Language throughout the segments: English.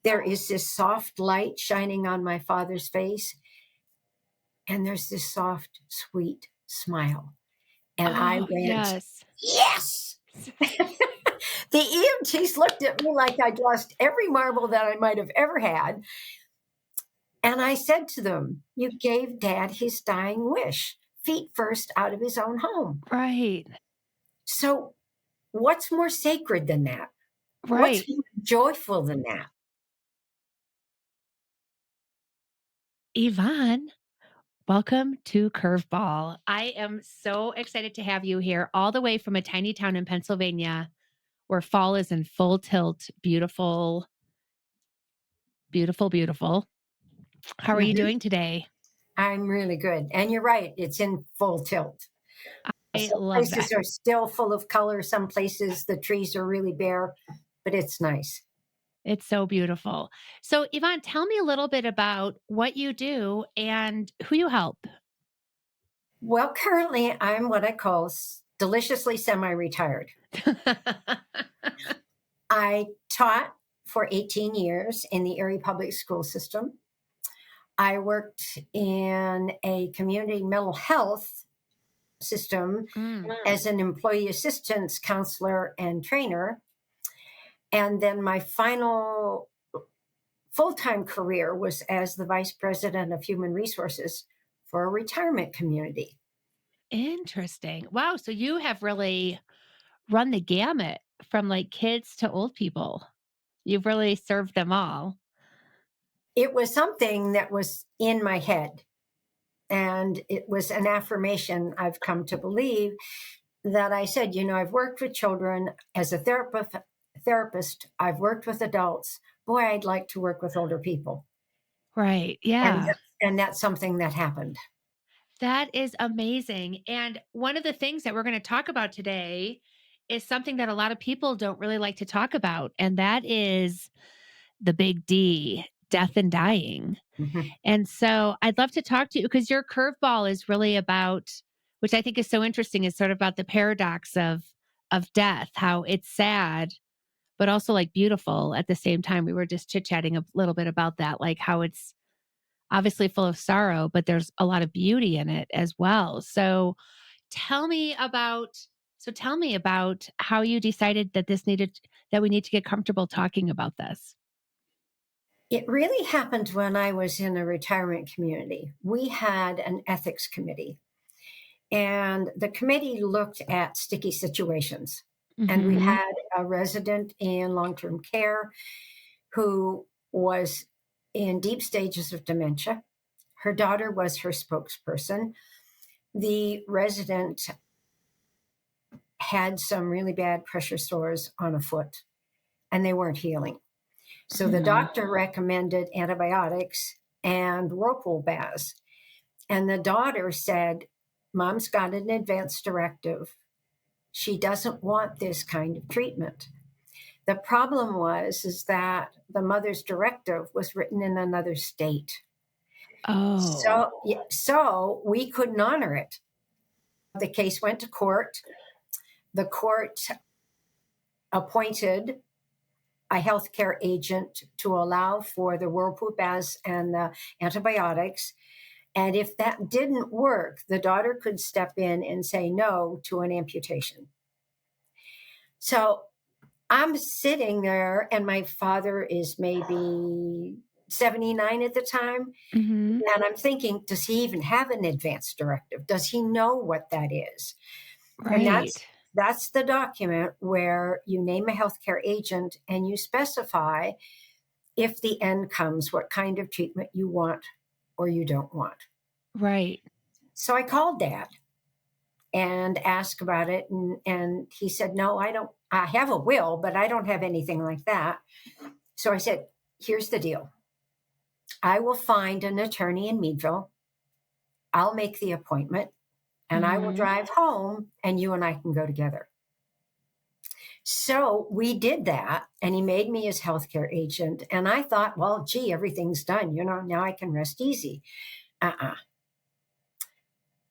There is this soft light shining on my father's face, and there's this soft, sweet smile. And I Oh, went, yes. yes! The EMTs looked at me like I'd lost every marble that I might have ever had. And I said to them, you gave Dad his dying wish, feet first out of his own home. Right. So, what's more sacred than that? What's Right. more joyful than that? Yvonne, welcome to Curveball. I am so excited to have you here all the way from a tiny town in Pennsylvania where fall is in full tilt. Beautiful, beautiful, beautiful. How are you Mhm. doing today? I'm really good. And you're right, it's in full tilt. I Some love that. places are still full of color, some places the trees are really bare, but it's nice. It's so beautiful. So, Yvonne, tell me a little bit about what you do and who you help. Well, currently I'm what I call deliciously semi retired. I taught for 18 years in the Erie Public School System. I worked in a community mental health system Mm, as an employee assistance counselor and trainer. And then my final full time career was as the vice president of human resources for a retirement community. interesting. Wow. So, you have really run the gamut from like kids to old people. You've really served them all. It was something that was in my head. And it was an affirmation I've come to believe that I said, I've worked with children as a therapist. I've worked with adults. Boy, I'd like to work with older people. Right. And Yeah. and that's something that happened. That is amazing. And one of the things that we're going to talk about today is something that a lot of people don't really like to talk about, and that is the big D, death and dying. Mhm. And so I'd love to talk to you because your curveball is really about, which I think is so interesting, is sort of about the paradox of death, how it's sad, but also like beautiful at the same time. We were just chit-chatting a little bit about that, like how it's obviously full of sorrow, but there's a lot of beauty in it as well. Tell me about tell me about how you decided that we need to get comfortable talking about this. It really happened when I was in a retirement community. We had an ethics committee, and the committee looked at sticky situations. And we Mhm. had a resident in long term care who was in deep stages of dementia. Her daughter was her spokesperson. The resident had some really bad pressure sores on a foot, and they weren't healing. So the Mhm. doctor recommended antibiotics and whirlpool baths. And the daughter said, Mom's got an advance directive. She doesn't want this kind of treatment. The problem was is that the mother's directive was written in another state. Oh. So we couldn't honor it. The case went to court. The court appointed a healthcare agent to allow for the whirlpool baths and the antibiotics. And if that didn't work, the daughter could step in and say no to an amputation. So I'm sitting there, and my father is maybe 79 at the time. Mhm. And I'm thinking, does he even have an advance directive? Does he know what that is? And Right. that's the document where you name a healthcare agent and you specify if the end comes, what kind of treatment you want or you don't want. Right. So I called Dad and asked about it. And he said, no, I don't. I have a will, but I don't have anything like that. So I said, here's the deal. I will find an attorney in Meadville. I'll make the appointment and I will Mhm. drive home and you and I can go together. So we did that, and he made me his healthcare agent. And I thought, well, gee, everything's done. Now I can rest easy. Uh-uh.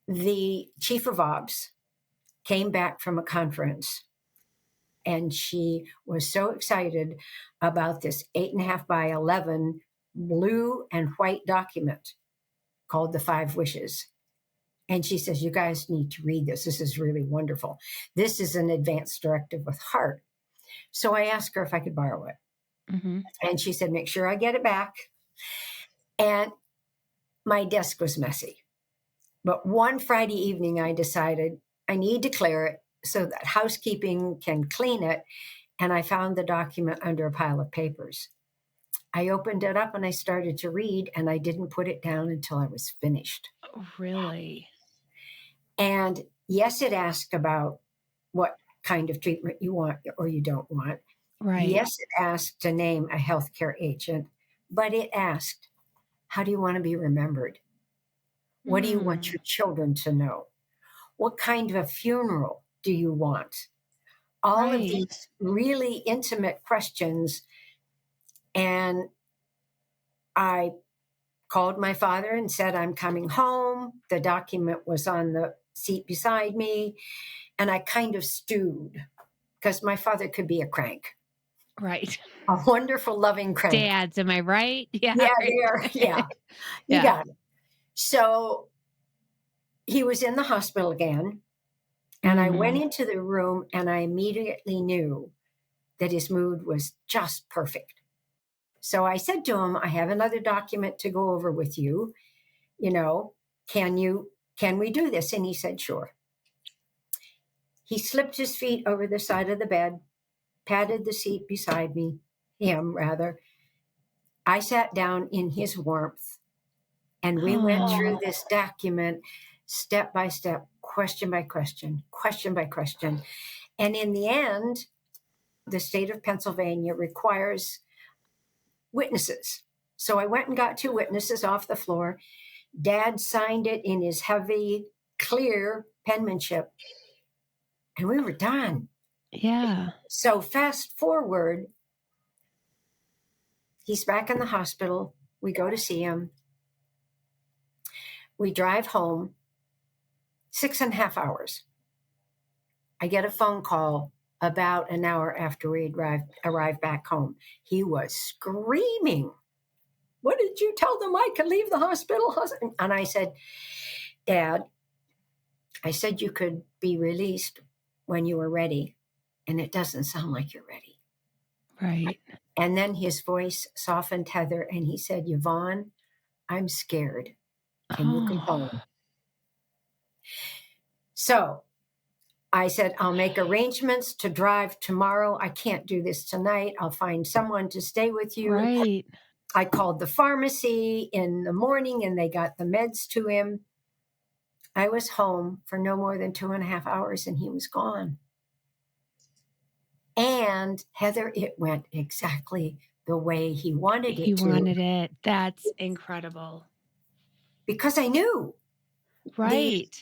The chief of ops came back from a conference And she was so excited about this 8.5 by 11 blue and white document called The Five Wishes. And she says, you guys need to read this. This is really wonderful. This is an advanced directive with heart. So I asked her if I could borrow it. Mm-hmm. And she said, make sure I get it back. And my desk was messy. But one Friday evening, I decided I need to clear it so that housekeeping can clean it. And I found the document under a pile of papers. I opened it up and I started to read, and I didn't put it down until I was finished. Oh, really? And yes, it asked about what kind of treatment you want or you don't want. Right. Yes, it asked to name a healthcare agent, but it asked, how do you want to be remembered? What do you want your children to know? What kind of a funeral do you want? All of these really intimate questions. And I called my father and said, I'm coming home. The document was on the seat beside me. And I kind of stewed because my father could be a crank. Right. A wonderful, loving crank. Dads, am I right? Yeah. Yeah, right. there. Yeah. You got it. So he was in the hospital again. And I went into the room and I immediately knew that his mood was just perfect. So I said to him, I have another document to go over with you. You know, can we do this? And he said, sure. He slipped his feet over the side of the bed, patted the seat beside me, him rather. I sat down in his warmth, and we went through this document step by step, question by question, question by question. And in the end, the state of Pennsylvania requires witnesses. So I went and got 2 witnesses off the floor. Dad signed it in his heavy, clear penmanship, and we were done. Yeah. So fast forward, he's back in the hospital. We go to see him. We drive home 6.5 hours. I get a phone call about an hour after we arrived back home. He was screaming. What did you tell them I could leave the hospital? And I said, Dad, I said you could be released when you were ready. And it doesn't sound like you're ready. Right. And then his voice softened, Heather, and he said, Yvonne, I'm scared. Can you come home? So I said, I'll make arrangements to drive tomorrow. I can't do this tonight. I'll find someone to stay with you. Right. I called the pharmacy in the morning and they got the meds to him. I was home for no more than 2.5 hours and he was gone. And Heather, it went exactly the way he wanted it to. He wanted it. That's incredible. Because I knew. Right.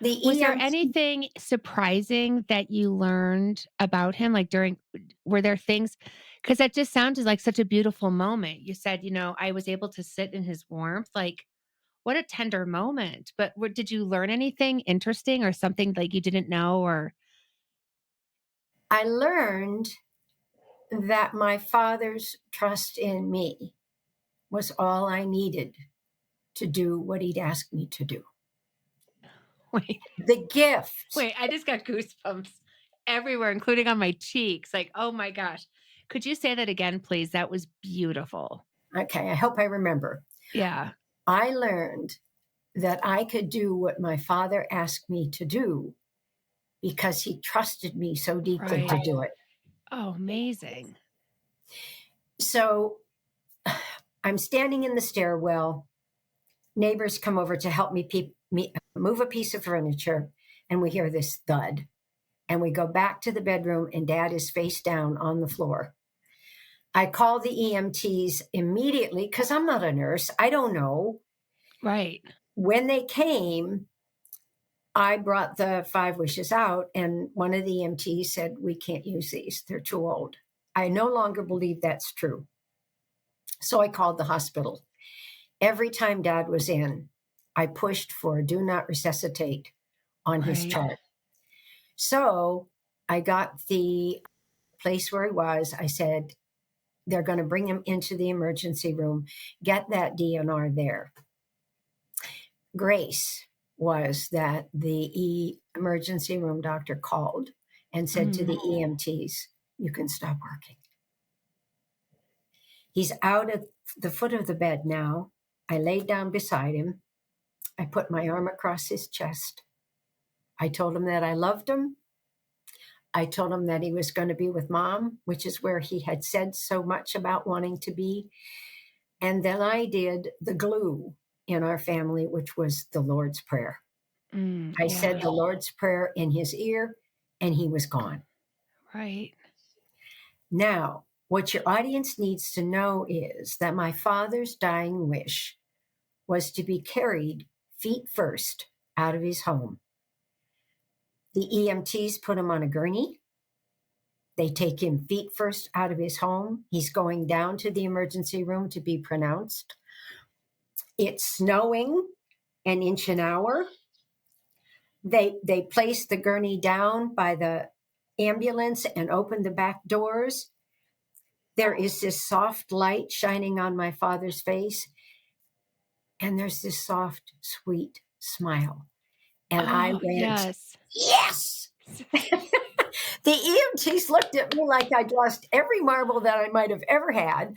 Was there anything surprising that you learned about him? Like were there things, because that just sounded like such a beautiful moment. You said, I was able to sit in his warmth. Like, what a tender moment. But did you learn anything interesting or something like you didn't know? Or I learned that my father's trust in me was all I needed to do what he'd asked me to do. wait, The gift. wait, I just got goosebumps everywhere, including on my cheeks. Like, oh my gosh. Could you say that again, please? That was beautiful. Okay, I hope I remember. Yeah. I learned that I could do what my father asked me to do because he trusted me so deeply to do it. Oh, amazing. So I'm standing in the stairwell. Neighbors come over to help me move a piece of furniture, and we hear this thud. And we go back to the bedroom, and Dad is face down on the floor. I call the EMTs immediately because I'm not a nurse. I don't know. Right. When they came, I brought the 5 wishes out, and one of the EMTs said, we can't use these. They're too old. I no longer believe that's true. So I called the hospital. Every time Dad was in, I pushed for do not resuscitate on his chart. So I got the place where he was. I said, they're going to bring him into the emergency room. Get that DNR there. Grace was that the emergency room doctor called and said to the EMTs, you can stop working. He's out at the foot of the bed now. I laid down beside him. I put my arm across his chest. I told him that I loved him. I told him that he was going to be with Mom, which is where he had said so much about wanting to be. And then I did the glue in our family, which was the Lord's Prayer. I said the Lord's Prayer in his ear, and he was gone. Right. Now, what your audience needs to know is that my father's dying wish was to be carried feet first out of his home. The EMTs put him on a gurney. They take him feet first out of his home. He's going down to the emergency room to be pronounced. It's snowing an inch an hour. They place the gurney down by the ambulance and open the back doors. There is this soft light shining on my father's face, and there's this soft, sweet smile. And I went, yes! The EMTs looked at me like I'd lost every marble that I might have ever had.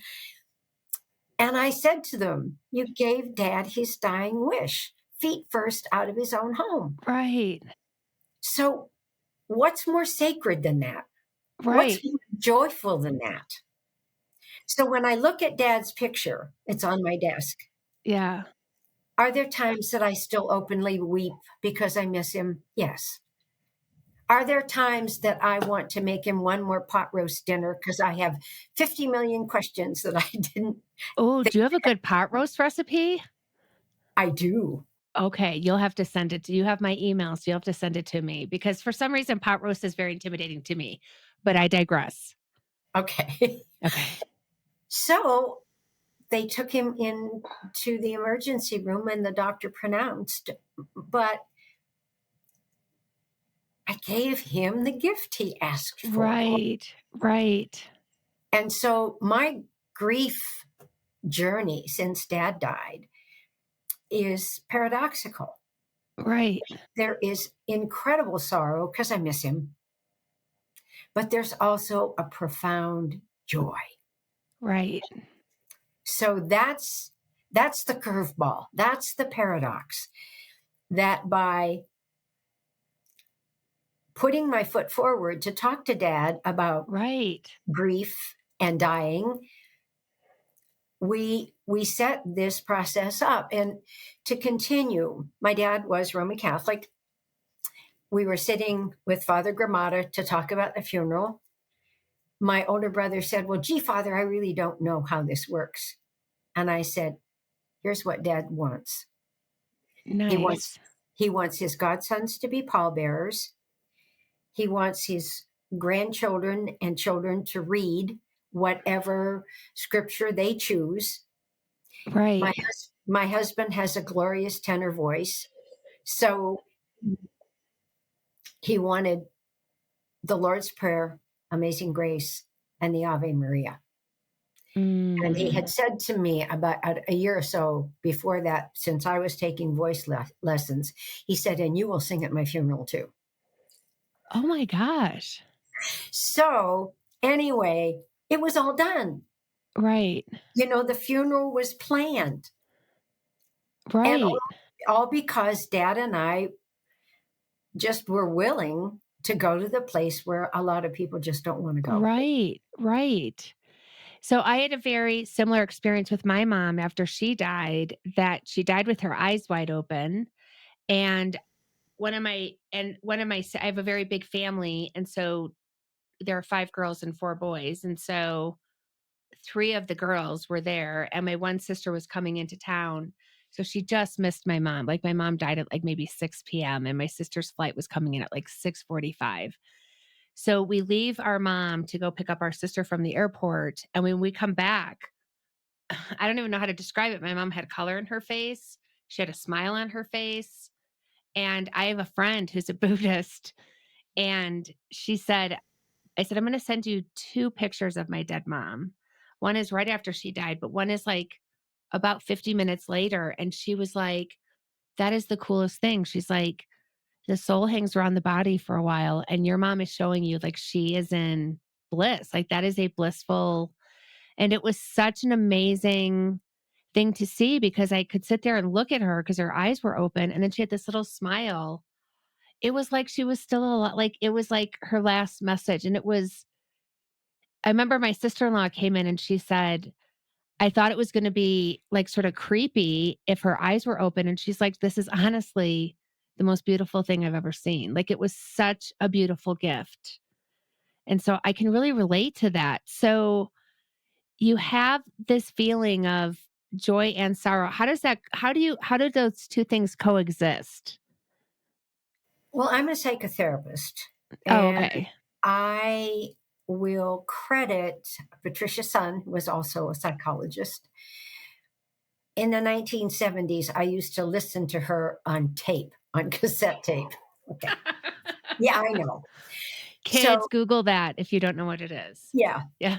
And I said to them, you gave Dad his dying wish, feet first out of his own home. Right. So what's more sacred than that? Right. What's more joyful than that? So when I look at Dad's picture, it's on my desk. Yeah. Are there times that I still openly weep because I miss him? Yes. Are there times that I want to make him one more pot roast dinner because I have 50 million questions that I didn't? Oh, do you have a good pot roast recipe? I do. Okay, you'll have to send it. You have my email, so you'll have to send it to me because for some reason pot roast is very intimidating to me, but I digress. Okay. Okay. So they took him into the emergency room and the doctor pronounced, but I gave him the gift he asked for. Right. Right. And so my grief journey since Dad died is paradoxical. Right. There is incredible sorrow because I miss him, but there's also a profound joy. Right. So that's the curveball. That's the paradox, that by putting my foot forward to talk to Dad about Right. grief and dying, we set this process up. And to continue, my dad was Roman Catholic. We were sitting with Father Gramata to talk about the funeral. My older brother said, well, gee, Father, I really don't know how this works. And I said, here's what Dad wants. Nice. He wants his godsons to be pallbearers. He wants his grandchildren and children to read whatever scripture they choose. Right. My husband has a glorious tenor voice. So he wanted the Lord's Prayer, Amazing Grace, and the Ave Maria. And he had said to me about a year or so before that, since I was taking voice lessons, he said, and you will sing at my funeral too. Oh my gosh. So anyway, it was all done. Right. You know, the funeral was planned. Right. And all because Dad and I just were willing to go to the place where a lot of people just don't want to go. Right. Right. So I had a very similar experience with my mom after she died, that she died with her eyes wide open. And I have a very big family. And so there are 5 girls and 4 boys. And so 3 of the girls were there and my one sister was coming into town. So she just missed my mom. Like my mom died at like maybe 6 p.m. and my sister's flight was coming in at like 6:45. So we leave our mom to go pick up our sister from the airport. And when we come back, I don't even know how to describe it. My mom had color in her face. She had a smile on her face. And I have a friend who's a Buddhist. And she said, I said, I'm going to send you 2 pictures of my dead mom. One is right after she died, but one is like about 50 minutes later. And she was like, that is the coolest thing. She's like, the soul hangs around the body for a while, and your mom is showing you like she is in bliss. Like that is a blissful, and it was such an amazing thing to see because I could sit there and look at her because her eyes were open and then she had this little smile. It was like she was still alive. Like it was like her last message. And it was, I remember my sister in law came in and she said, I thought it was going to be like sort of creepy if her eyes were open. And she's like, this is honestly the most beautiful thing I've ever seen. Like it was such a beautiful gift. And so I can really relate to that. So you have this feeling of joy and sorrow. How do those two things coexist? Well, I'm a psychotherapist, Oh, and okay. I will credit Patricia Sun, who was also a psychologist. In the 1970s, I used to listen to her on tape, on cassette tape. Okay. Yeah, I know. Kids, So, Google that if you don't know what it is. yeah. Yeah.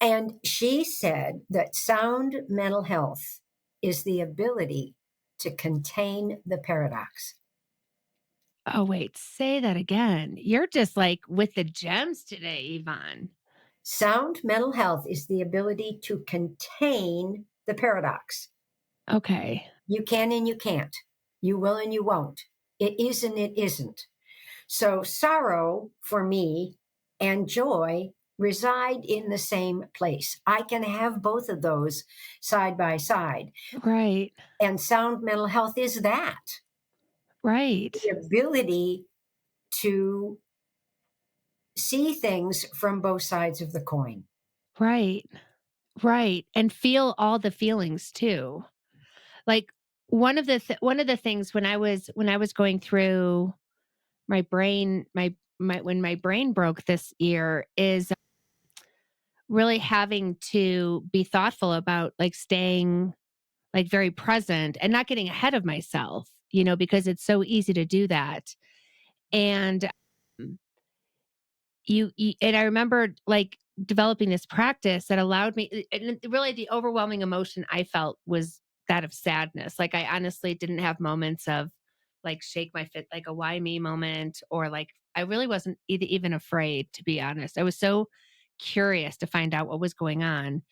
And she said that sound mental health is the ability to contain the paradox. Oh, wait, say that again. You're just like with the gems today, Yvonne. Sound mental health is the ability to contain the paradox. Okay. You can and you can't. You will and you won't. It is and it isn't. So sorrow for me and joy reside in the same place. I can have both of those side by side. Right. And sound mental health is that, Right. the ability to see things from both sides of the coin. Right. Right. And feel all the feelings too. Like one of the things when I was going through my brain my when my brain broke this year is really having to be thoughtful about like staying like very present and not getting ahead of myself, because it's so easy to do that. And and I remember like developing this practice that allowed me, and really the overwhelming emotion I felt was that of sadness. Like I honestly didn't have moments of like shake my fit, like a why me moment, or like I really wasn't even afraid, to be honest. I was so curious to find out what was going on.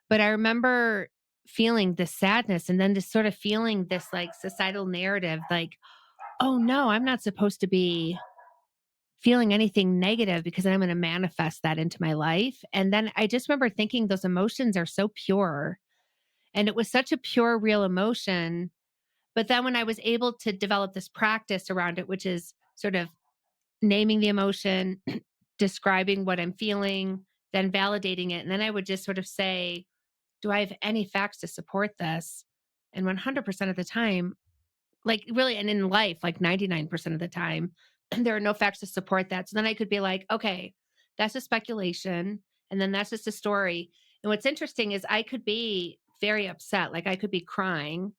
But I remember feeling this sadness and then just sort of feeling this like societal narrative, like, oh no, I'm not supposed to be feeling anything negative because I'm going to manifest that into my life. And then I just remember thinking those emotions are so pure. And it was such a pure, real emotion. But then when I was able to develop this practice around it, which is sort of naming the emotion, describing what I'm feeling, then validating it. And then I would just sort of say, do I have any facts to support this? And 100% of the time, like really, and in life, like 99% of the time, there are no facts to support that. So then I could be like, okay, that's a speculation. And then that's just a story. And what's interesting is I could be very upset. Like I could be crying.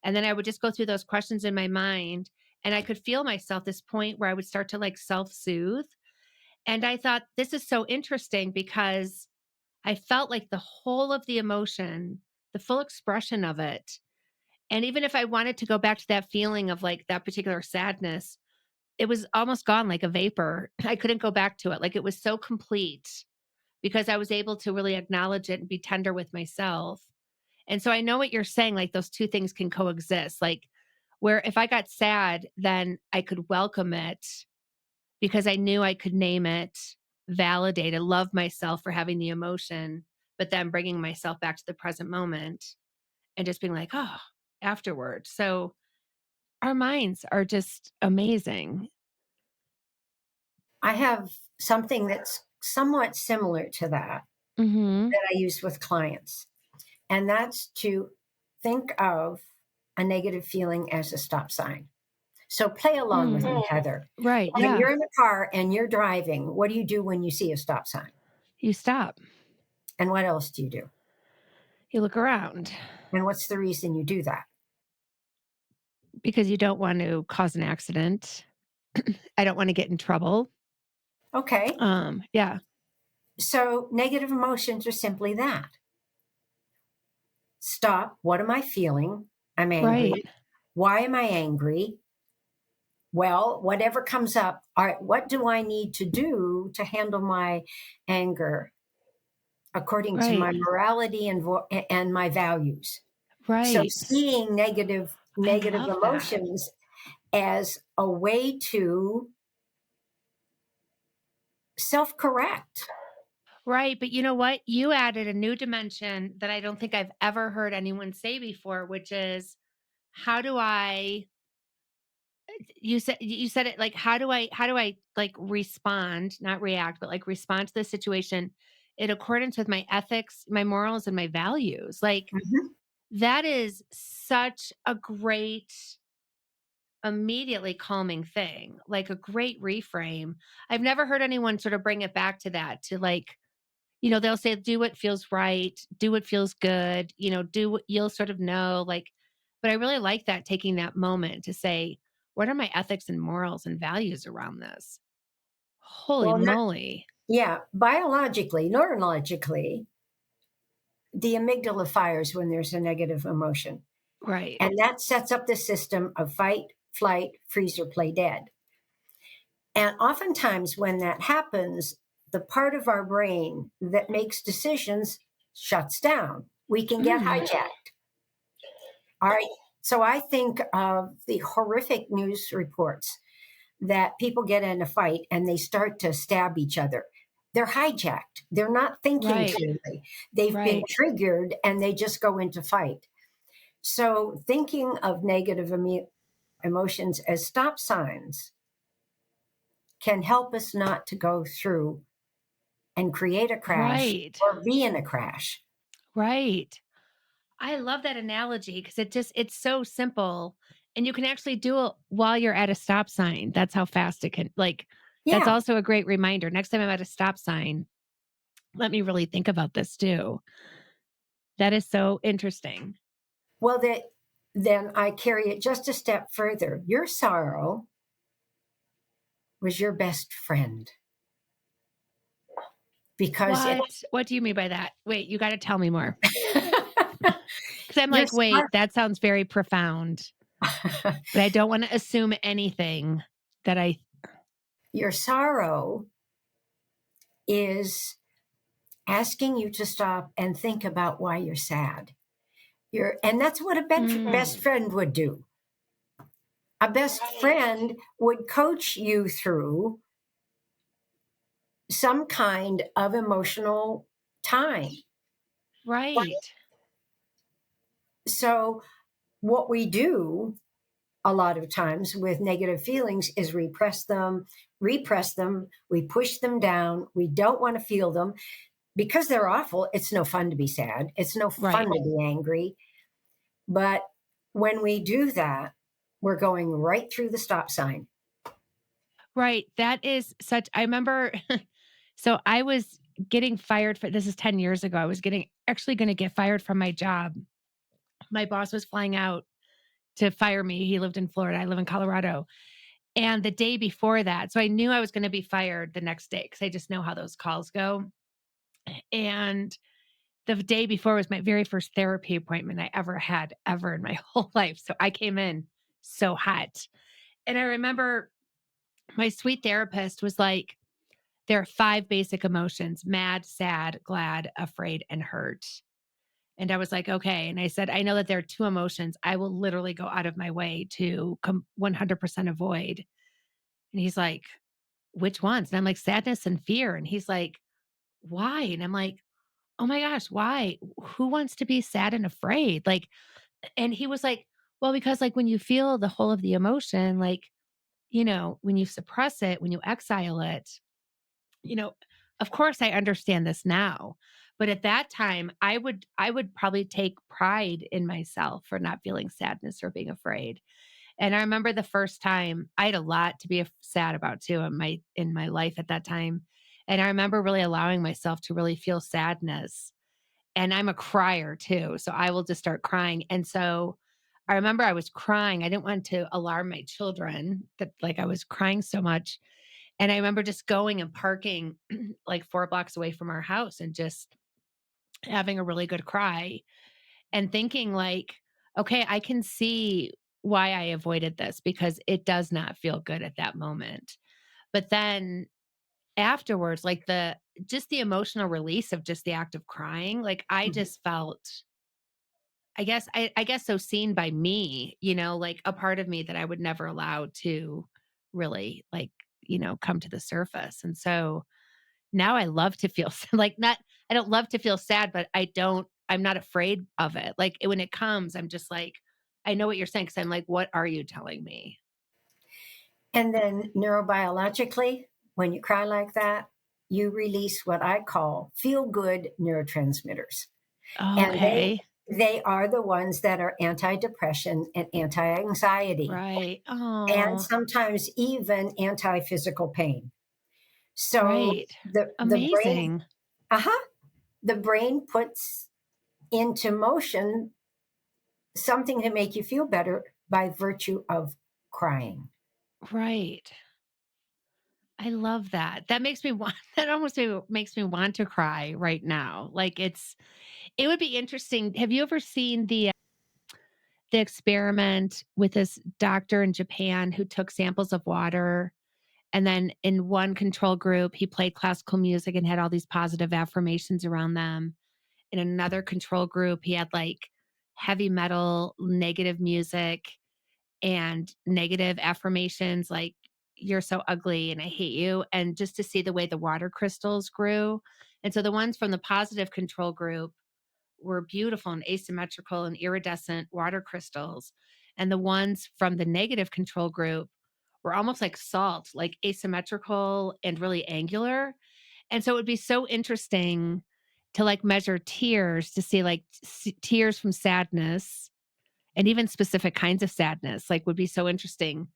And then I would just go through those questions in my mind. And I could feel myself this point where I would start to like self soothe. And I thought, this is so interesting because I felt like the whole of the emotion, the full expression of it. And even if I wanted to go back to that feeling of like that particular sadness, it was almost gone like a vapor. I couldn't go back to it. Like it was so complete because I was able to really acknowledge it and be tender with myself. And so I know what you're saying, like those two things can coexist. Like where if I got sad, then I could welcome it because I knew I could name it, validate it, love myself for having the emotion, but then bringing myself back to the present moment and just being like, oh, afterward. So our minds are just amazing. I have something that's somewhat similar to that Mhm. that I use with clients, and that's to think of a negative feeling as a stop sign. So play along with me, Mm. Heather. Right, When yeah. you're in the car and you're driving, what do you do when you see a stop sign? You stop. And what else do you do? You look around And what's the reason you do that? because you don't want to cause an accident. I don't want to get in trouble. Okay. Yeah, So negative emotions are simply that. Stop. What am I feeling? I'm right, angry. Why am I angry? Well, whatever comes up, all right, what do I need to do to handle my anger according to right, my morality and my values? So right. seeing I negative love that. emotions as a way to self-correct. Right. But you know what? You added a new dimension that I don't think I've ever heard anyone say before, which is how do I you said it like how do I like respond, not react, but like respond to the situation in accordance with my ethics, my morals, and my values. Like Mhm. that is such a great immediately calming thing, like a great reframe. I've never heard anyone sort of bring it back to that, to like, they'll say, do what feels right, do what feels good, do what you'll sort of know. Like, but I really like that, taking that moment to say, what are my ethics and morals and values around this? Holy Well, moly. yeah, biologically, neurologically, the amygdala fires when there's a negative emotion. Right. And that sets up the system of fight, flight, freeze, or play dead. And oftentimes, when that happens, the part of our brain that makes decisions shuts down. We can get Mm, hijacked. All right. So I think of the horrific news reports that people get in a fight and they start to stab each other. They're hijacked. They're not thinking right. clearly. They've been Right. triggered and they just go into fight. So thinking of negative emotions as stop signs can help us not to go through and create a crash Right. or be in a crash. Right. I love that analogy because it's so simple and you can actually do it while you're at a stop sign. That's how fast it can, like, that's Yeah. also a great reminder. Next time I'm at a stop sign, let me really think about this too. That is so interesting. Well, then I carry it just a step further. Your sorrow was your best friend because it, What do you mean by that? Wait, you got to tell me more. Cuz I'm your like, wait, that sounds very profound, but I don't want to assume anything that I your sorrow is asking you to stop and think about why you're sad. And that's what a best Mm, friend would do. A best friend would coach you through some kind of emotional time. right. So, what we do a lot of times with negative feelings is repress them, we push them down. We don't want to feel them because they're awful. It's no fun to be sad, it's no fun Right. to be angry. But when we do that, we're going right through the stop sign. Right. That is such I remember so I was getting fired for this is 10 years ago. I was getting actually going to get fired from my job. My boss was flying out to fire me. He lived in Florida. I live in Colorado. And the day before that, so I knew I was going to be fired the next day because I just know how those calls go. And the day before was my very first therapy appointment I ever had ever in my whole life. So I came in so hot. And I remember my sweet therapist was like, there are 5 basic emotions: mad, sad, glad, afraid, and hurt. And I was like, okay. And I said, I know that there are 2 emotions I will literally go out of my way to 100% avoid. And he's like, which ones? And I'm like, sadness and fear. And he's like, why? And I'm like, oh my gosh, why? Who wants to be sad and afraid? Like, and he was like, well, because like when you feel the whole of the emotion, like, when you suppress it, when you exile it, you know, of course I understand this now. But at that time, I would probably take pride in myself for not feeling sadness or being afraid. And I remember the first time I had a lot to be sad about too in my life at that time. And I remember really allowing myself to really feel sadness. And I'm a crier too. So I will just start crying. And so I remember I was crying. I didn't want to alarm my children that like I was crying so much. And I remember just going and parking like 4 blocks away from our house and just having a really good cry and thinking like, okay, I can see why I avoided this because it does not feel good at that moment. But then afterwards, like the emotional release of just the act of crying, like I Mhm. just felt I guess so seen by me, like a part of me that I would never allow to really like, come to the surface. And so now I love to feel like not I don't love to feel sad, but I'm not afraid of it. Like when it comes, I'm just like, I know what you're saying because I'm like, what are you telling me? And then neurobiologically, when you cry like that, you release what I call feel good neurotransmitters. And Okay. they are the ones that are anti-depression and anti-anxiety Right. and Oh, sometimes even anti-physical pain. So right. the brain, Amazing. uh-huh, the brain puts into motion something to make you feel better by virtue of crying. Right. I love that. That makes me want that almost makes me want to cry right now. Like it would be interesting. Have you ever seen the experiment with this doctor in Japan who took samples of water and then in one control group he played classical music and had all these positive affirmations around them. In another control group he had like heavy metal negative music and negative affirmations like you're so ugly and I hate you and just to see the way the water crystals grew. And so the ones from the positive control group were beautiful and asymmetrical and iridescent water crystals. And the ones from the negative control group were almost like salt, like asymmetrical and really angular. And so it would be so interesting to like measure tears to see like tears from sadness and even specific kinds of sadness, like would be so interesting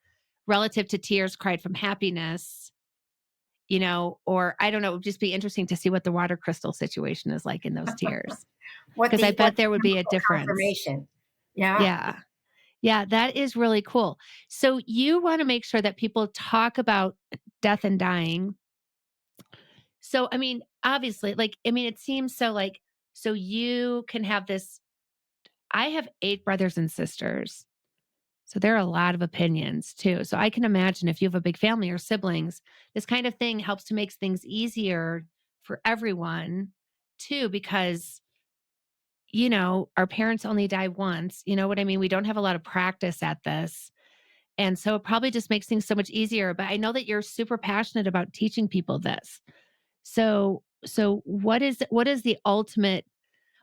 relative to tears cried from happiness, or I don't know, it would just be interesting to see what the water crystal situation is like in those tears. Because I What bet the there would be a chemical difference. confirmation. Yeah. Yeah. Yeah, that is really cool. So you want to make sure that people talk about death and dying. So, I mean, obviously, like, I mean, it seems so like, so you can have this. I have 8 brothers and sisters. So there are a lot of opinions too. So I can imagine if you have a big family or siblings, this kind of thing helps to make things easier for everyone too, because our parents only die once. You know what I mean? We don't have a lot of practice at this. And so it probably just makes things so much easier. But I know that you're super passionate about teaching people this. So what is the ultimate,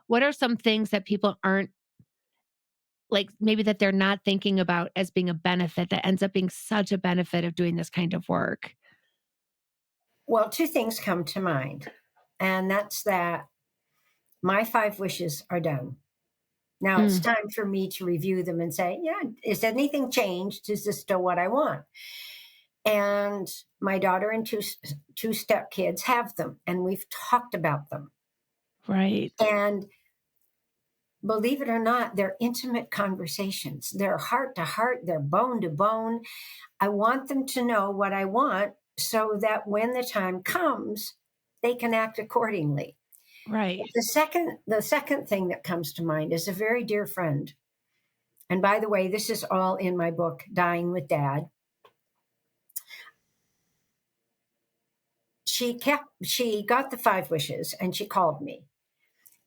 what are some things that people aren't like maybe that they're not thinking about as being a benefit that ends up being such a benefit of doing this kind of work? Well, two things come to mind, and that's that my 5 wishes are done. Now it's Mm, time for me to review them and say, yeah, is anything changed? Is this still what I want? And my daughter and two step kids have them, and we've talked about them. right. And believe it or not, they're intimate conversations. They're heart to heart, they're bone to bone. I want them to know what I want so that when the time comes, they can act accordingly. Right. The second thing that comes to mind is a very dear friend. And by the way, this is all in my book, Dying with Dad. She got the 5 wishes and she called me.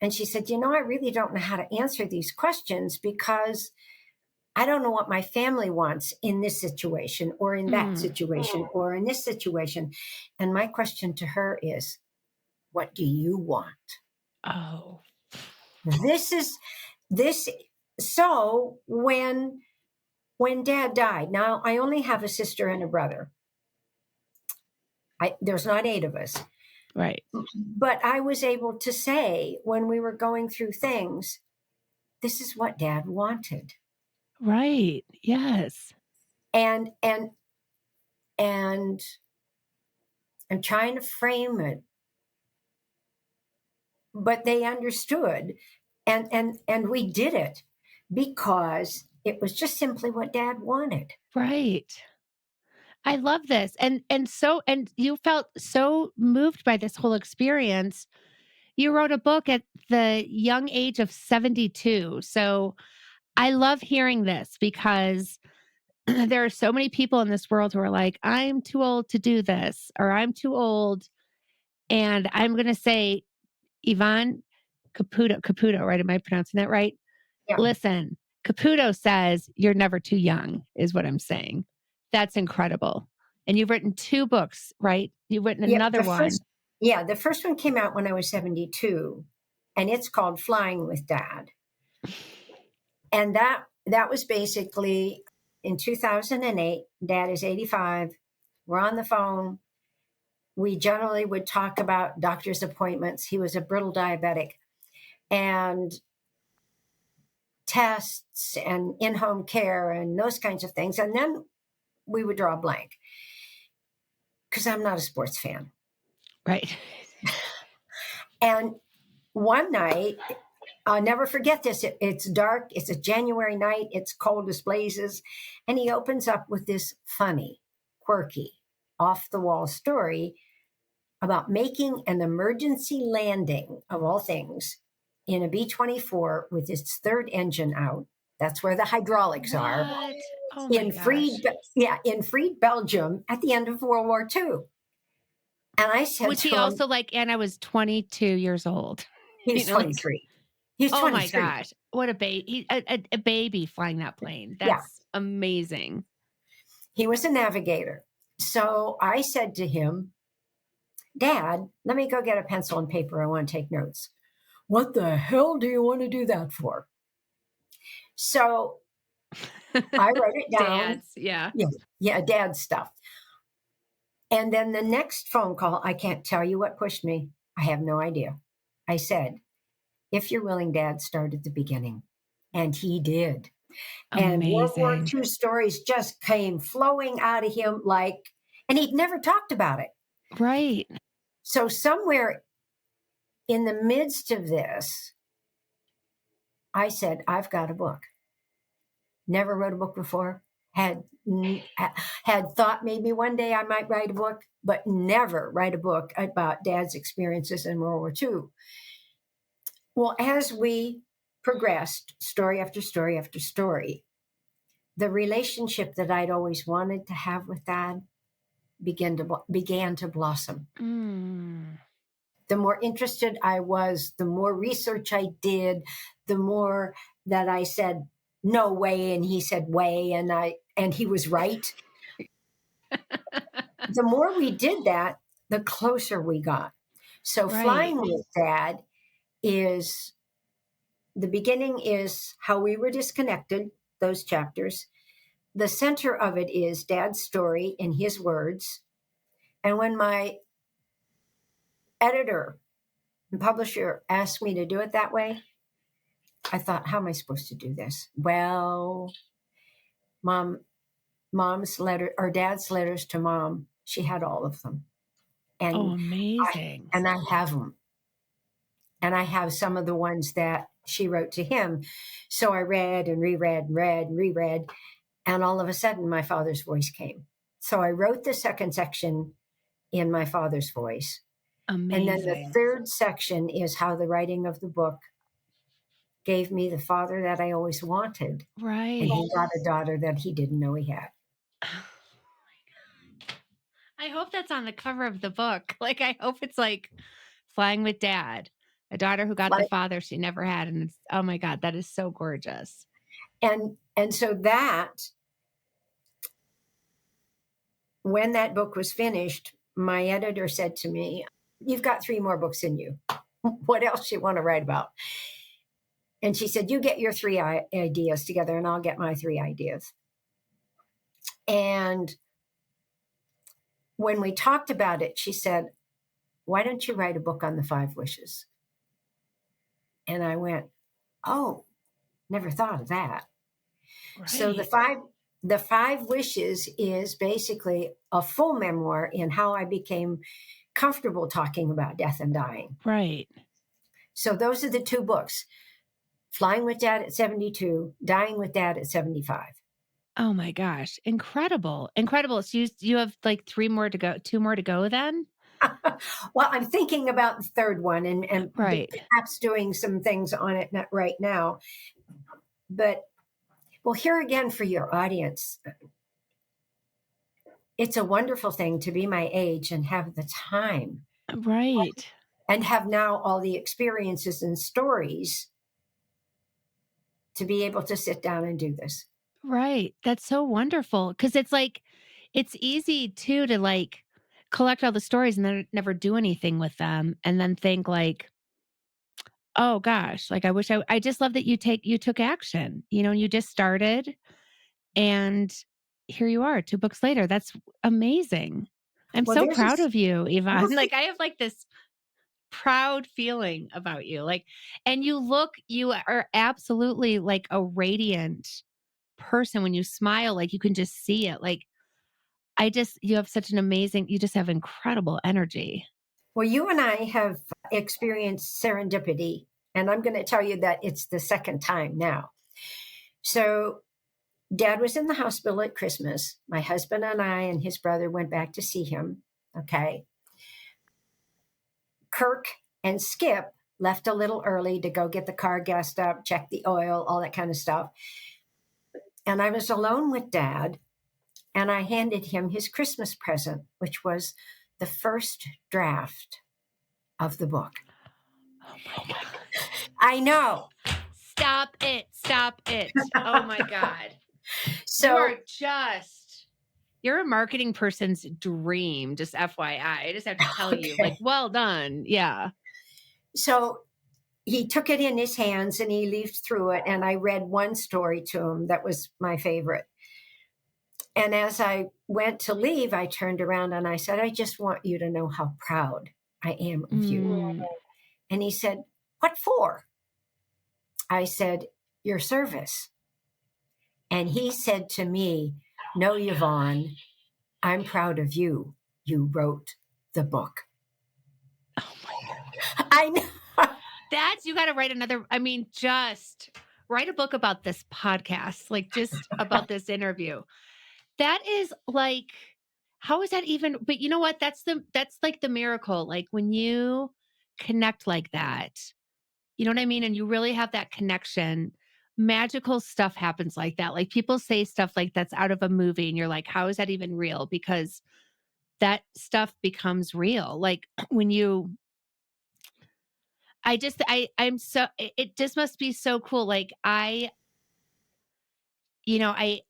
And she said, I really don't know how to answer these questions because I don't know what my family wants in this situation or in that Mm. situation or in this situation. And my question to her is, what do you want? Oh, This is this. So when dad died, now I only have a sister and a brother. There's not 8 of us, right. but I was able to say when we were going through things, this is what dad wanted. Right. Yes. And and I'm trying to frame it, but they understood, and we did it because It was just simply what Dad wanted. Right. I love this. And you felt so moved by this whole experience. You wrote a book at the young age of 72. So I love hearing this because there are so many people in this world who are like, I'm too old to do this, or I'm too old. And I'm going to say, Yvonne Caputo, right? Am I pronouncing that right? Yeah. Listen, Caputo says you're never too young, is what I'm saying. That's incredible. And you've written 2 books, right? You've written Yeah, another one. the first one came out when I was 72, and it's called Flying with Dad. And that was basically in 2008. Dad is 85. We're on the phone. We generally would talk about doctor's appointments. He was a brittle diabetic, and tests and in-home care and those kinds of things. And then we would draw a blank because I'm not a sports fan. Right. And one night, I'll never forget this. It's dark. It's a January night. It's cold as blazes. And he opens up with this funny, quirky, off the wall story about making an emergency landing, of all things, in a B 24 with its 3rd engine out. That's where the hydraulics are. What? Oh my gosh. In Fried, Belgium at the end of World War II. And I said Was to he him, also like, and I was 22 years old. he was 23. He was oh 23. My gosh. What a baby. A baby flying that plane. That's amazing. He was a navigator. So I said to him, Dad, let me go get a pencil and paper. I want to take notes. What the hell do you want to do that for? So I wrote it down. Dad's, yeah. Dad's stuff. And then the next phone call, I can't tell you what pushed me. I have no idea. I said, if you're willing, Dad, start at the beginning. And he did. And World War Amazing. II stories just came flowing out of him and he'd never talked about it. Right. So somewhere in the midst of this, I said, I've got a book. Never wrote a book before. Had thought maybe one day I might write a book, but never write a book about Dad's experiences in World War II. Well, as we progressed, story after story after story, the relationship that I'd always wanted to have with Dad began to blossom. Mm. The more interested I was, the more research I did, the more that I said, no way, and he said way, and he was right. The more we did that, the closer we got. So Right. Flying with Dad is, the beginning is how we were disconnected, those chapters. The center of it is Dad's story in his words. And when my editor and publisher asked me to do it that way, I thought, how am I supposed to do this? Well, mom's letter or Dad's letters to Mom, she had all of them. And amazing. I have them. And I have some of the ones that she wrote to him. So I read and reread and read and reread. And all of a sudden, my father's voice came. So I wrote the second section in my father's voice. Amazing. And then the third section is how the writing of the book gave me the father that I always wanted. Right. And he got a daughter that he didn't know he had. Oh my God. I hope that's on the cover of the book. Like, I hope it's like Flying with Dad, a daughter who got the father she never had. And it's, oh my God, that is so gorgeous. And so that, when that book was finished, my editor said to me, you've got 3 more books in you. What else you want to write about? And she said, you get your 3 ideas together and I'll get my 3 ideas. And when we talked about it, she said, why don't you write a book on the 5 wishes? And I went, oh, never thought of that. Right. So the 5 wishes is basically a full memoir in how I became comfortable talking about death and dying. Right. So those are the 2 books. flying with dad at 72, dying with dad at 75. Oh my gosh. Incredible. Incredible. So you have like 3 more to go, 2 more to go then? Well, I'm thinking about the third one and Right. perhaps doing some things on it right now. But, well, here again for your audience, it's a wonderful thing to be my age and have the time Right. and have now all the experiences and stories to be able to sit down and do this. Right. That's so wonderful. Cause it's like, it's easy too to like collect all the stories and then never do anything with them and then think like, oh gosh, like I just love that you took action, and you just started and here you are 2 books later. That's amazing. I'm Well, so there's proud this. of you, Well, Yvonne. Like I have like this proud feeling about you. Like, and you are absolutely like a radiant person when you smile, like you can just see it. Like you have such you just have incredible energy. well, you and I have experienced serendipity, and I'm going to tell you that it's the second time now. So, Dad was in the hospital at Christmas. My husband and I and his brother went back to see him. Okay. Kirk and Skip left a little early to go get the car gassed up, check the oil, all that kind of stuff. And I was alone with Dad, and I handed him his Christmas present, which was the first draft of the book. Oh my gosh. I know. Stop it. Stop it. Oh my God. So, You're a marketing person's dream, just FYI. I just have to tell you, like, okay. well done. Yeah. So he took it in his hands and he leafed through it. And I read one story to him that was my favorite. And as I went to leave, I turned around and I said, I just want you to know how proud I am of you. Mm. And he said, what for? I said, your service. And he said to me, no, Yvonne, I'm proud of you. You wrote the book. Oh my God. I know. You got to write just write a book about this podcast, like just about this interview. That is like, how is that even? But you know what? That's like the miracle. Like when you connect like that, you know what I mean? And you really have that connection. Magical stuff happens like that. Like people say stuff like that's out of a movie, and you're like, how is that even real? Because that stuff becomes real. Like when you, I'm so, it just must be so cool. Like you know, I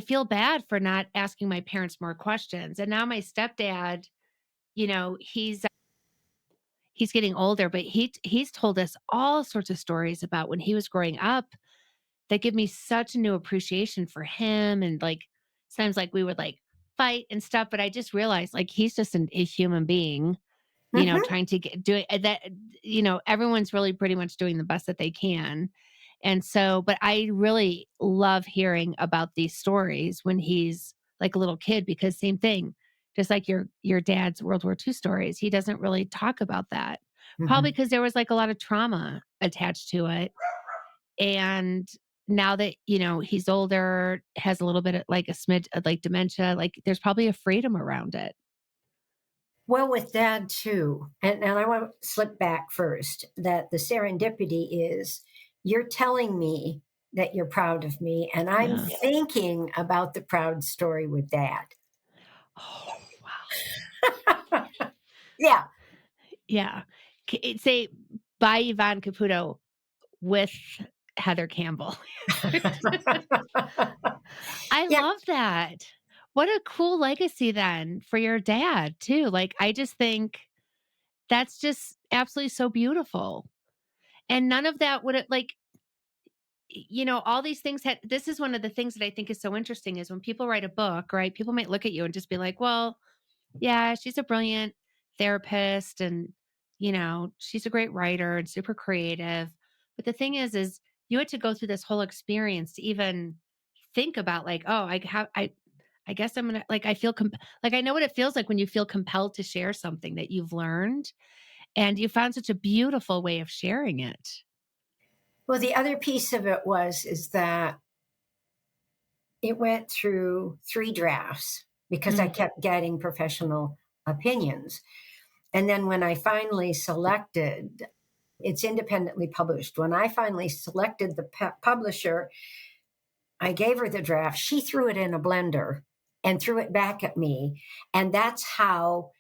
feel bad for not asking my parents more questions. And now my stepdad, he's getting older, but he's told us all sorts of stories about when he was growing up that give me such a new appreciation for him. And like sometimes like we would like fight and stuff, but I just realized like he's just a human being, Mhm. trying to do it that, everyone's really pretty much doing the best that they can. And so, but I really love hearing about these stories when he's like a little kid, because same thing, just like your dad's World War II stories, he doesn't really talk about that. Probably Mhm. because there was like a lot of trauma attached to it. And now that, he's older, has a little bit of like a smidge of like dementia, like there's probably a freedom around it. Well, with Dad too, and I want to slip back first that the serendipity is you're telling me that you're proud of me, and I'm Yeah. thinking about the proud story with Dad. Oh, wow. Yeah. Yeah. Say by Yvonne Caputo with Heather Campbell. I Yeah. love that. What a cool legacy then for your dad too. Like I just think that's just absolutely so beautiful. And none of that would have like, all these things had this is one of the things that I think is so interesting is when people write a book, right? People might look at you and just be like, well, yeah, she's a brilliant therapist and, she's a great writer and super creative. But the thing is you had to go through this whole experience to even think about like, oh, I guess I'm going to like, like, I know what it feels like when you feel compelled to share something that you've learned and you found such a beautiful way of sharing it. Well, the other piece of it is that it went through 3 drafts because I kept getting professional opinions. And then when I finally selected, it's independently published. When I finally selected the publisher, I gave her the draft. She threw it in a blender and threw it back at me. And that's how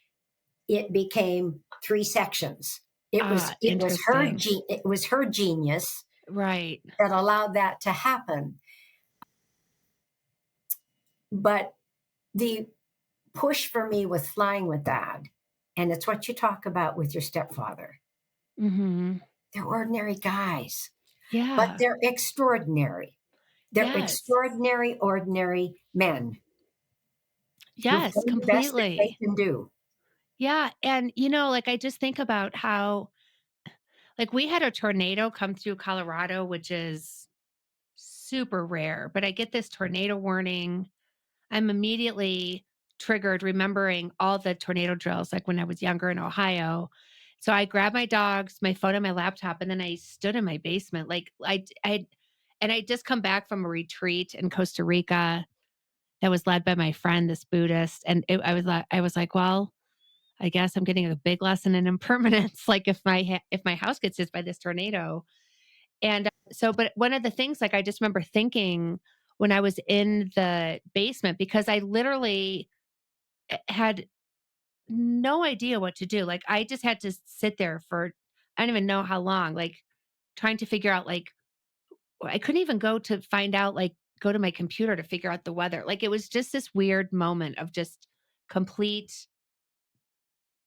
it became 3 sections. It was Interesting. it was her genius Right. that allowed that to happen. But the push for me with Flying with Dad, and it's what you talk about with your stepfather. Mm-hmm. They're ordinary guys, but Yeah. they're extraordinary. They're Yes. extraordinary, ordinary men who've Yes, done the best that they completely. can do. Yeah. And, like, I just think about how, like, we had a tornado come through Colorado, which is super rare, but I get this tornado warning. I'm immediately triggered remembering all the tornado drills, like when I was younger in Ohio. So I grabbed my dogs, my phone, and my laptop, and then I stood in my basement. Like and I just come back from a retreat in Costa Rica that was led by my friend, this Buddhist, and I was like, well, I guess I'm getting a big lesson in impermanence. Like if my house gets hit by this tornado, and so, but one of the things, like, I just remember thinking when I was in the basement, because I literally had no idea what to do. Like, I just had to sit there for, I don't even know how long, like, trying to figure out, like, I couldn't even go to find out, like, go to my computer to figure out the weather. Like, it was just this weird moment of just complete,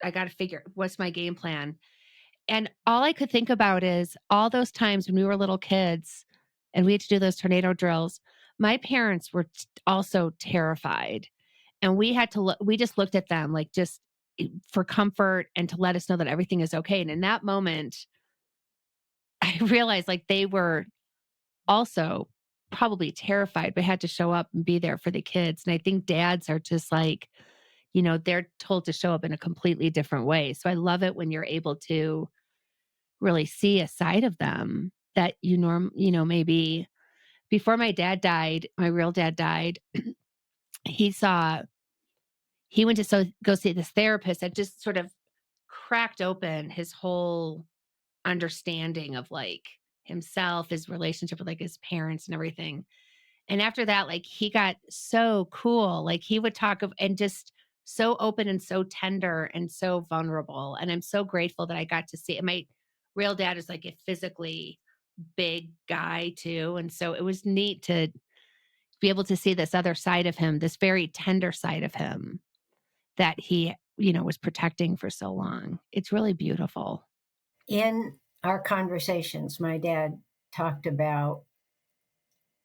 I got to figure what's my game plan. And all I could think about is all those times when we were little kids and we had to do those tornado drills. My parents were also terrified. And we had to look, we just looked at them like just for comfort and to let us know that everything is okay. And in that moment, I realized like they were also probably terrified, but had to show up and be there for the kids. And I think dads are just like, they're told to show up in a completely different way. So I love it when you're able to really see a side of them that maybe before my dad died, my real dad died, he saw he went to go see this therapist that just sort of cracked open his whole understanding of like himself, his relationship with like his parents and everything. And after that, like he got so cool. Like he would talk of and just so open and so tender and so vulnerable. And I'm so grateful that I got to see it. My real dad is like a physically big guy too. And so it was neat to be able to see this other side of him, this very tender side of him that he, was protecting for so long. It's really beautiful. In our conversations, my dad talked about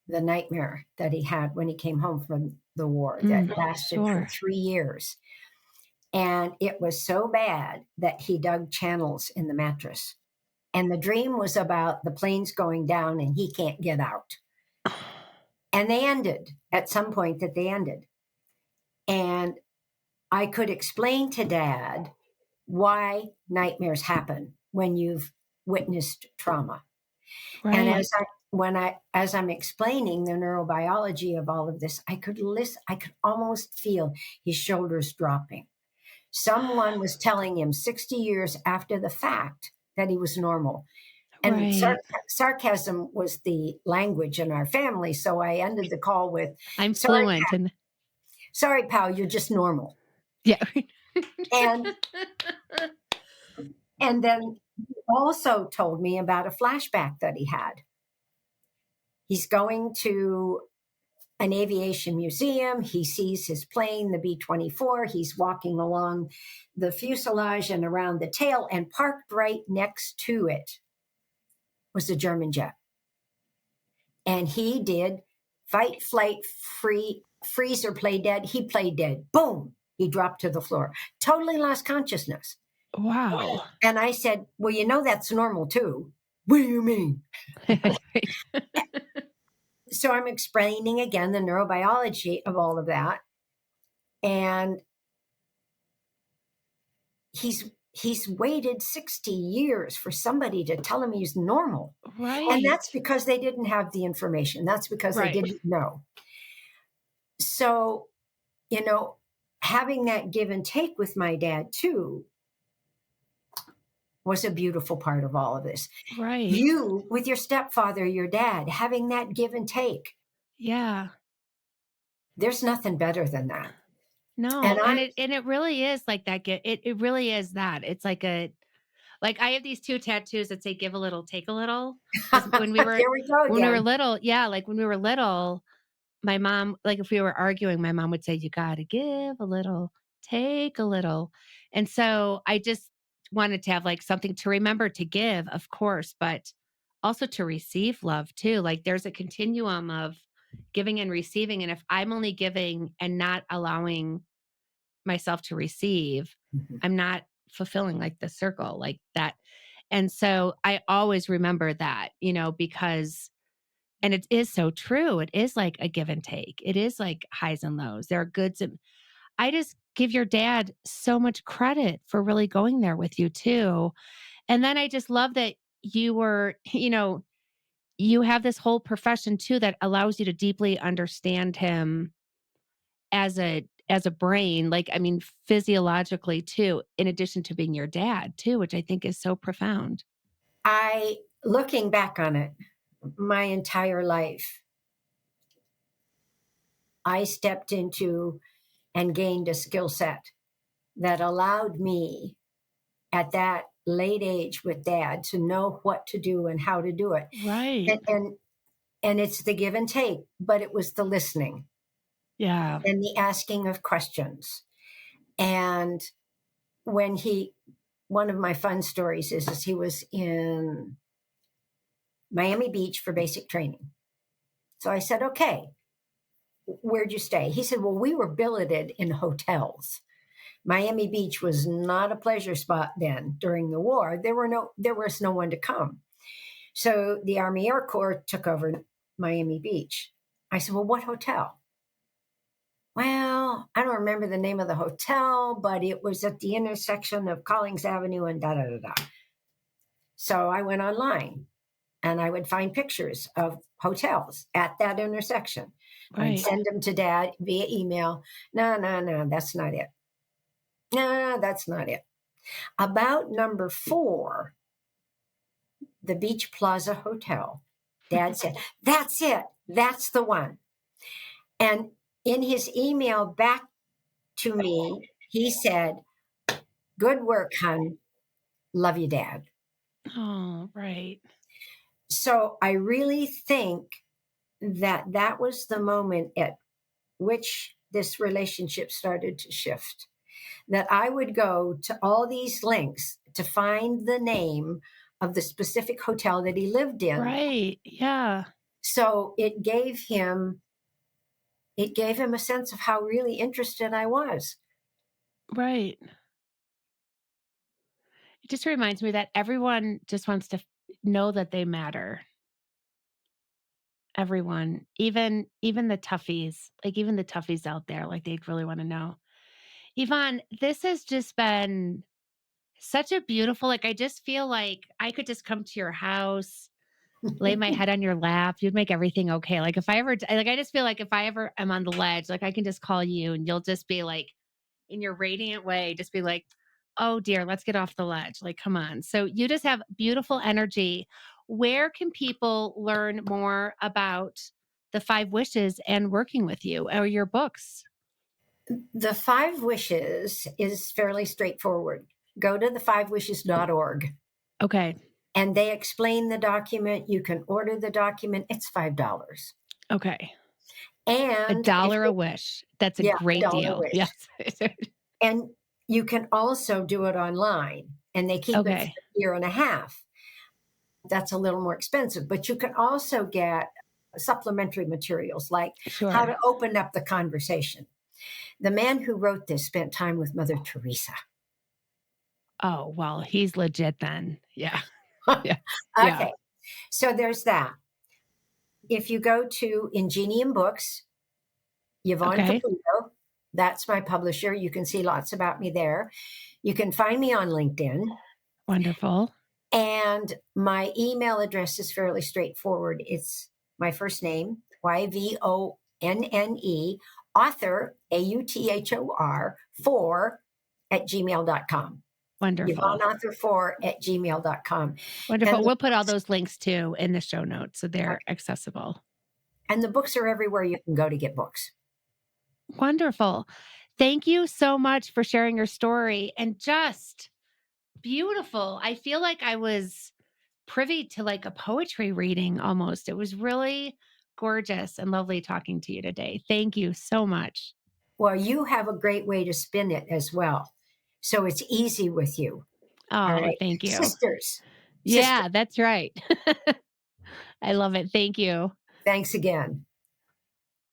the nightmare that he had when he came home from the war that lasted for Sure. 3 years. And it was so bad that he dug channels in the mattress. And the dream was about the planes going down and he can't get out. And they ended at some point that they ended. And I could explain to Dad why nightmares happen when you've witnessed trauma. And Right. as I'm explaining the neurobiology of all of this, I could almost feel his shoulders dropping. Someone was telling him 60 years after the fact that he was normal. And Right. sarcasm was the language in our family. So I ended the call with, I'm sorry, fluent and sorry, pal, you're just normal. yeah. And then he also told me about a flashback that he had. He's going to an aviation museum. He sees his plane, the B-24. He's walking along the fuselage and around the tail, and parked right next to it was a German jet. And he did fight, flight, freeze, or play dead. He played dead. Boom! He dropped to the floor. Totally lost consciousness. Wow. And I said, well, that's normal too. What do you mean? So I'm explaining again the neurobiology of all of that. And he's he's waited 60 years for somebody to tell him he's normal. And that's Right. because they didn't have the information. That's because they Right. didn't know. So, you know, having that give and take with my dad too was a beautiful part of all of this. Right. You, with your stepfather, your dad, having that give and take, Yeah. there's nothing better than that. And No, I, and it really is like that. It really is that. It's like I have these 2 tattoos that say "Give a little, take a little." Because there we go when we were again. little, yeah, like when we were little, my mom, like if we were arguing, my mom would say, "You got to give a little, take a little," and so I just wanted to have like something to remember to give, of course, but also to receive love too. Like there's a continuum of giving and receiving, and if I'm only giving and not allowing myself to receive, Mhm. I'm not fulfilling like the circle like that. And so I always remember that, because and it is so true. It is like a give and take. It is like highs and lows. There are goods and I just give your dad so much credit for really going there with you too. And then I just love that you were, you have this whole profession too that allows you to deeply understand him as a brain, like, I mean, physiologically too, in addition to being your dad too, which I think is so profound. Looking back on it, my entire life, I stepped into and gained a skill set that allowed me at that late age with dad to know what to do and how to do it. Right. And it's the give and take, but it was the listening Yeah. and the asking of questions. And when one of my fun stories is he was in Miami Beach for basic training. So I said, okay, where'd you stay? He said, well, we were billeted in hotels. Miami Beach was not a pleasure spot then during the war. There was no one to come. So the Army Air Corps took over Miami Beach. I said, well, what hotel? Well, I don't remember the name of the hotel, but it was at the intersection of Collins Avenue and da da da da. So I went online and I would find pictures of hotels at that intersection. I'd Right. send them to dad via email. No, no, no, that's not it. No, that's not it. About number 4, the Beach Plaza Hotel, dad said, that's it. That's the one. And in his email back to me, he said, good work, hon. Love you, dad. Oh, right. So I really think that that was the moment at which this relationship started to shift. That I would go to all these links to find the name of the specific hotel that he lived in. Right. Yeah. So it gave him a sense of how really interested I was. Right. It just reminds me that everyone just wants to know that they matter. Everyone, even the toughies, like even the toughies out there, like they really want to know. Yvonne, this has just been such a beautiful, like I just feel like I could just come to your house, lay my head on your lap, you'd make everything okay. Like if I ever like I just feel like if I ever am on the ledge, like I can just call you and you'll just be like in your radiant way, just be like, "Oh dear, let's get off the ledge." Like, come on. So you just have beautiful energy. Where can people learn more about the 5 wishes and working with you or your books? The 5 wishes is fairly straightforward. Go to the5wishes.org Okay. and they explain the document. You can order the document. It's $5. Okay. A And if dollar a you, wish. That's a yeah, a great dollar deal. wish. Yes. And you can also do it online and they keep it for Okay. a year and a half. That's a little more expensive, but you can also get supplementary materials like how Sure. to open up the conversation. The man who wrote this spent time with Mother Teresa. Oh, well, he's legit then. Yeah. Yeah. Yeah. Okay, so there's that. If you go to Ingenium Books, Yvonne Okay. Caputo, That's my publisher. You can see lots about me there. You can find me on LinkedIn. Wonderful. And my email address is fairly straightforward. It's my first name, YVONNE, author, AUTHOR, 4 at gmail.com. Yvonne Wonderful. author 4 at gmail.com. And Wonderful. the, We'll put all those links too in the show notes so they're accessible. and the books are everywhere you can go to get books. Wonderful. Thank you so much for sharing your story and just beautiful. I feel like I was privy to like a poetry reading almost. It was really gorgeous and lovely talking to you today. Thank you so much. Well, you have a great way to spin it as well. So it's easy with you. All Oh, right. thank you. Sisters. Sisters. Yeah, that's right. I love it. Thank you. Thanks again.